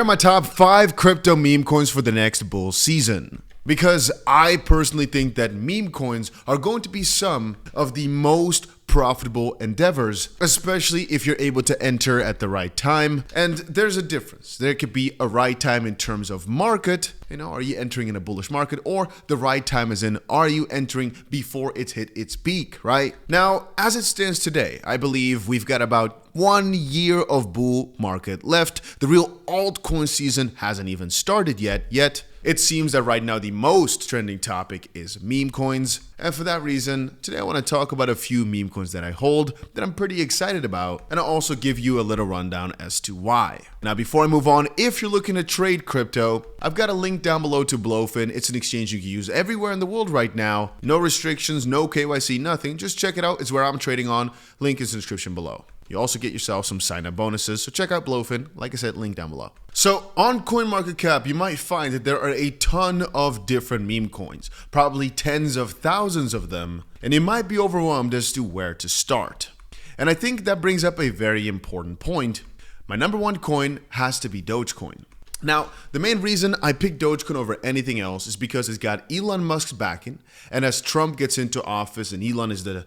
Here are my top 5 crypto meme coins for the next bull season. Because I personally think that meme coins are going to be some of the most profitable endeavors, especially if you're able to enter at the right time. And there's a difference. There could be a right time in terms of market. Are you entering in a bullish market? Or the right time is in, are you entering before it's hit its peak, right? Now, as it stands today, I believe we've got about 1 year of bull market left. The real altcoin season hasn't even started yet. It seems that right now the most trending topic is meme coins. And for that reason, today I want to talk about a few meme coins that I hold that I'm pretty excited about. And I'll also give you a little rundown as to why. Now, before I move on, if you're looking to trade crypto, I've got a link down below to Bullrun. It's an exchange you can use everywhere in the world right now. No restrictions, no KYC, nothing. Just check it out. It's where I'm trading on. Link is in the description below. You also get yourself some sign-up bonuses, so check out Bullrun. Like I said, link down below. So on CoinMarketCap, you might find that there are a ton of different meme coins, probably tens of thousands of them, and you might be overwhelmed as to where to start. And I think that brings up a very important point. My number one coin has to be Dogecoin. Now, the main reason I picked Dogecoin over anything else is because it's got Elon Musk's backing, and as Trump gets into office and Elon is the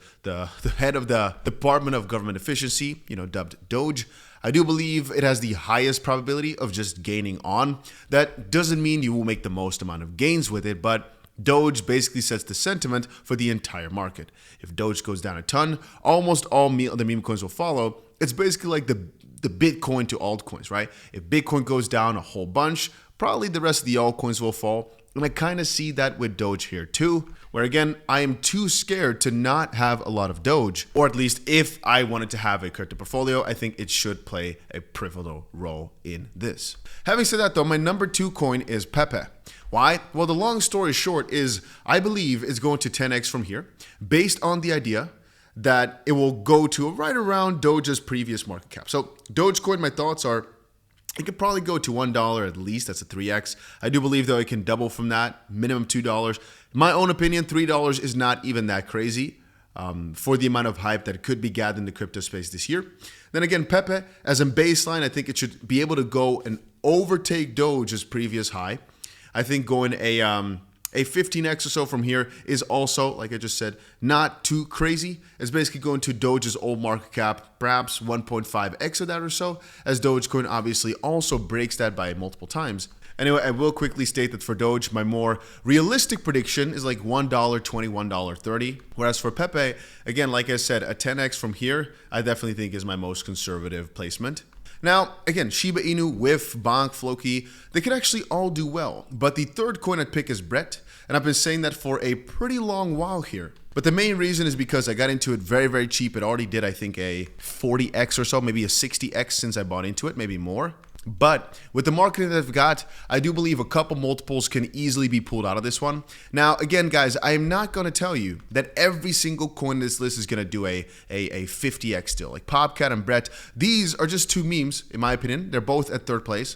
head of the Department of Government Efficiency, dubbed Doge, I do believe it has the highest probability of just gaining on. That doesn't mean you will make the most amount of gains with it, but Doge basically sets the sentiment for the entire market. If Doge goes down a ton, almost all the meme coins will follow. It's basically like the Bitcoin to altcoins, right? If Bitcoin goes down a whole bunch, probably the rest of the altcoins will fall. And I kind of see that with Doge here too, where again, I am too scared to not have a lot of Doge, or at least if I wanted to have a crypto portfolio, I think it should play a pivotal role in this. Having said that though, my number 2 coin is Pepe. Why? Well, the long story short is I believe it's going to 10x from here based on the idea that it will go to right around Doge's previous market cap. So Dogecoin, my thoughts are, it could probably go to $1 at least. That's a 3x. I do believe though it can double from that, minimum $2. In my own opinion, $3 is not even that crazy for the amount of hype that could be gathered in the crypto space this year. Then again, Pepe, as a baseline, I think it should be able to go and overtake Doge's previous high. I think going a 15x or so from here is also, like I just said, not too crazy. It's basically going to Doge's old market cap, perhaps 1.5x of that or so, as Dogecoin obviously also breaks that by multiple times. Anyway, I will quickly state that for Doge, my more realistic prediction is like $1.20, $1.30. Whereas for Pepe, again, like I said, a 10x from here, I definitely think is my most conservative placement. Now, again, Shiba Inu, WIF, BONK, Floki, they could actually all do well. But the third coin I'd pick is BRET, and I've been saying that for a pretty long while here. But the main reason is because I got into it very, very cheap. It already did, I think, a 40x or so, maybe a 60x since I bought into it, maybe more. But with the market that I've got, I do believe a couple multiples can easily be pulled out of this one. Now, again, guys, I am not going to tell you that every single coin in this list is going to do a 50x deal. Like Popcat and Brett, these are just two memes, in my opinion. They're both at third place.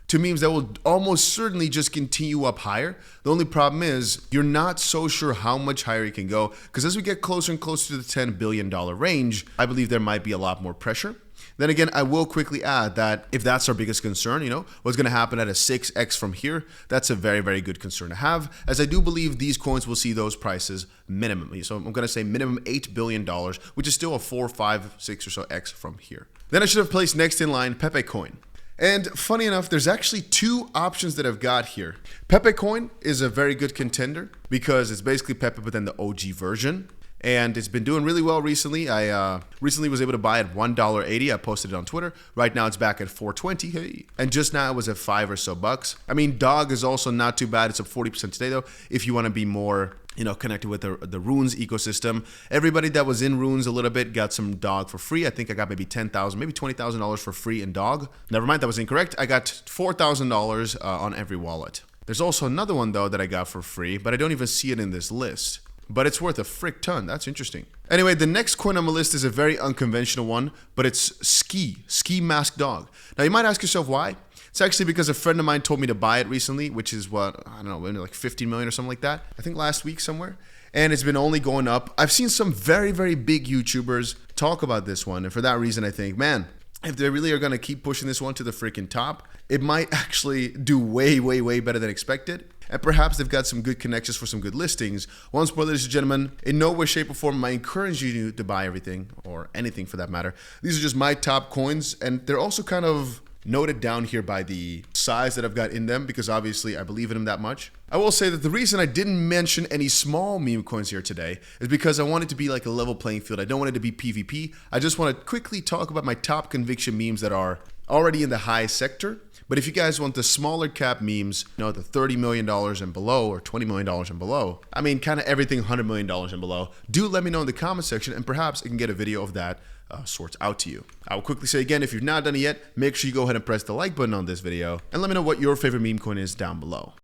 Two memes that will almost certainly just continue up higher. The only problem is you're not so sure how much higher it can go, because as we get closer and closer to the $10 billion range, I believe there might be a lot more pressure. Then again, I will quickly add that if that's our biggest concern, what's going to happen at a 6x from here, that's a very, very good concern to have, as I do believe these coins will see those prices minimum. So I'm going to say minimum $8 billion, which is still a 4, 5, 6 or so x from here. Then I should have placed next in line Pepe coin. And funny enough, there's actually two options that I've got here. Pepe coin is a very good contender because it's basically Pepe, but then the OG version. And it's been doing really well recently. I recently was able to buy at $1.80. I posted it on Twitter. Right now it's back at $4.20. Hey. And just now it was at $5 or so bucks. I mean, Dog is also not too bad. It's up 40% today though, if you want to be more connected with the Runes ecosystem. Everybody that was in Runes a little bit got some Dog for free. I think I got maybe $10,000, maybe $20,000 for free in Dog. Never mind, that was incorrect. I got $4,000 on every wallet. There's also another one though that I got for free, but I don't even see it in this list. But it's worth a frick ton. That's interesting. Anyway, the next coin on my list is a very unconventional one, but it's Ski Mask Dog. Now you might ask yourself why. It's actually because a friend of mine told me to buy it recently, which is what, I don't know, maybe like 15 million or something like that. I think last week somewhere. And it's been only going up. I've seen some very, very big YouTubers talk about this one. And for that reason, I think, man, if they really are going to keep pushing this one to the freaking top, it might actually do way, way, way better than expected. And perhaps they've got some good connections for some good listings. Once more, ladies and gentlemen, in no way, shape, or form am I encouraging you to buy everything or anything for that matter. These are just my top coins, and they're also kind of noted down here by the size that I've got in them, because obviously I believe in them that much. I will say that the reason I didn't mention any small meme coins here today is because I want it to be like a level playing field. I don't want it to be PvP. I just want to quickly talk about my top conviction memes that are already in the high sector. But if you guys want the smaller cap memes, you know, the $30 million and below or $20 million and below, I mean, kind of everything $100 million and below, do let me know in the comment section, and perhaps I can get a video of that sorts out to you. I will quickly say again, if you've not done it yet, make sure you go ahead and press the like button on this video and let me know what your favorite meme coin is down below.